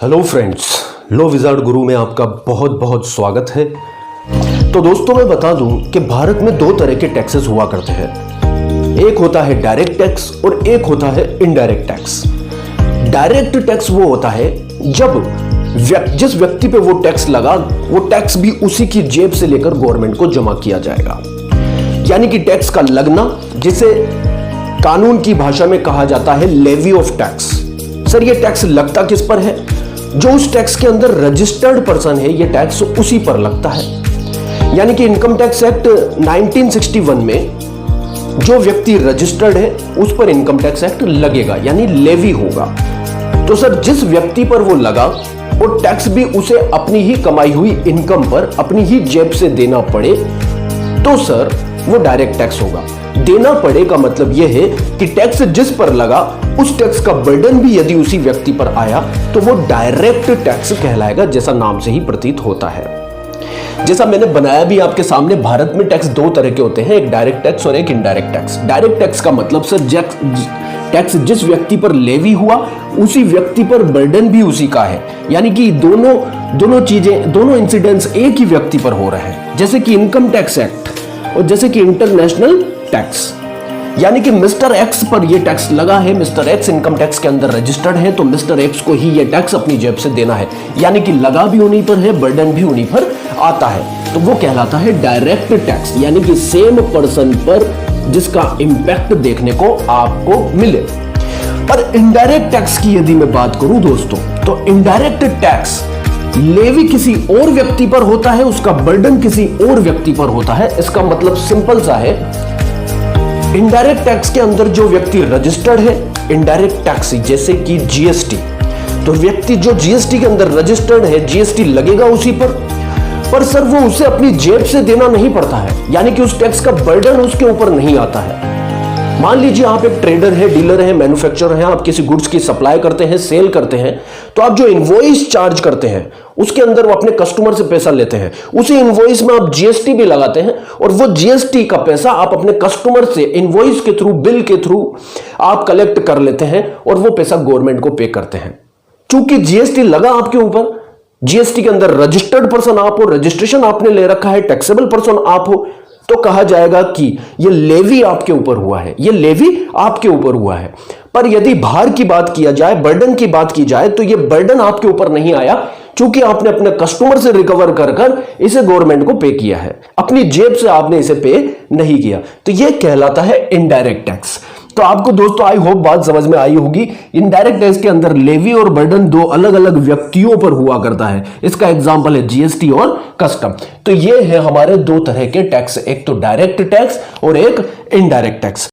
Hello friends, लो wizard गुरु में आपका बहुत बहुत स्वागत है। तो दोस्तों मैं बता दूं कि भारत में दो तरह के टैक्सेस हुआ करते हैं। एक होता है डायरेक्ट टैक्स और एक होता है इनडायरेक्ट टैक्स। डायरेक्ट टैक्स वो होता है जब जिस व्यक्ति पे वो टैक्स लगा वो टैक्स भी उसी की जेब से लेकर गवर्नमेंट को जमा किया जाएगा, यानी कि टैक्स का लगना, जिसे कानून की भाषा में कहा जाता है लेवी ऑफ टैक्स। सर ये टैक्स लगता किस पर है? जो उस टैक्स के अंदर रजिस्टर्ड पर्सन है ये टैक्स उसी पर लगता है। यानी कि इनकम टैक्स एक्ट 1961 में जो व्यक्ति रजिस्टर्ड है उस पर इनकम टैक्स एक्ट लगेगा, यानी लेवी होगा। तो सर जिस व्यक्ति पर वो लगा वो टैक्स भी उसे अपनी ही कमाई हुई इनकम पर अपनी ही जेब से देना पड़े तो सर वो डायरेक्ट टैक्स होगा। देना पड़े का मतलब यह है कि टैक्स जिस पर लगा उस टैक्स का बर्डन भी यदि उसी व्यक्ति पर आया तो वो डायरेक्ट टैक्स कहलाएगा, जैसा नाम से ही प्रतीत होता है। जैसा मैंने बनाया भी आपके सामने, भारत में टैक्स दो तरह के होते हैं, एक डायरेक्ट टैक्स और एक इनडायरेक्ट टैक्स। डायरेक्ट टैक्स का मतलब सर टैक्स जिस व्यक्ति पर लेवी हुआ उसी व्यक्ति पर बर्डन भी उसी का है, यानी कि दोनों इंसिडेंट्स एक ही व्यक्ति पर हो रहे हैं, जैसे कि इनकम टैक्स एक्ट और जैसे कि इंटरनेशनल टैक्स। यानी कि मिस्टर एक्स पर यह टैक्स लगा है, मिस्टर एक्स इनकम टैक्स के अंदर रजिस्टर्ड है तो मिस्टर एक्स को ही यह टैक्स अपनी जेब से देना है, यानी कि लगा भी उन्हीं पर है, बर्डन भी उन्हीं पर आता है, तो वो कहलाता है डायरेक्ट टैक्स, यानी कि सेम पर्सन पर जिसका इंपैक्ट देखने को आपको मिले। पर इनडायरेक्ट टैक्स की यदि मैं बात करूं दोस्तों, तो इनडायरेक्ट टैक्स लेवी किसी और व्यक्ति पर होता है, उसका बर्डन किसी और व्यक्ति पर होता है। इसका मतलब सिंपल सा है, इनडायरेक्ट टैक्स के अंदर जो व्यक्ति रजिस्टर्ड है, इनडायरेक्ट टैक्स जैसे कि जीएसटी, तो व्यक्ति जो जीएसटी के अंदर रजिस्टर्ड है जीएसटी लगेगा उसी पर सर वो उसे अपनी जेब से देना नहीं पड़ता है, यानी कि उस टैक्स का बर्डन उसके ऊपर नहीं आता है। मान लीजिए आप एक ट्रेडर है, डीलर है, मैन्युफैक्चरर है, आप किसी गुड्स की सप्लाई करते हैं, सेल करते हैं, तो आप जो इनवॉइस चार्ज करते हैं उसके अंदर वो अपने कस्टमर से पैसा लेते हैं, उसी इनवॉइस में आप जीएसटी भी लगाते हैं और वो जीएसटी का पैसा आप अपने कस्टमर से इनवॉइस के थ्रू, बिल के थ्रू आप कलेक्ट कर लेते हैं और वो पैसा गवर्नमेंट को पे करते हैं। चूंकि जीएसटी लगा आपके ऊपर, जीएसटी के अंदर रजिस्टर्ड पर्सन आप हो, रजिस्ट्रेशन आपने ले रखा है, टैक्सेबल पर्सन आप हो, तो कहा जाएगा कि ये लेवी आपके ऊपर हुआ है, ये लेवी आपके ऊपर हुआ है। पर यदि भार की बात किया जाए, बर्डन की बात की जाए, तो ये बर्डन आपके ऊपर नहीं आया, क्योंकि आपने अपने कस्टमर से रिकवर कर इसे गवर्नमेंट को पे किया है, अपनी जेब से आपने इसे पे नहीं किया, तो ये कहलाता है इनडायरेक्ट टैक्स। तो आपको दोस्तों आई होप बात समझ में आई होगी। इनडायरेक्ट टैक्स के अंदर लेवी और बर्डन दो अलग अलग व्यक्तियों पर हुआ करता है, इसका एग्जांपल है जीएसटी और कस्टम। तो ये है हमारे दो तरह के टैक्स, एक तो डायरेक्ट टैक्स और एक इनडायरेक्ट टैक्स।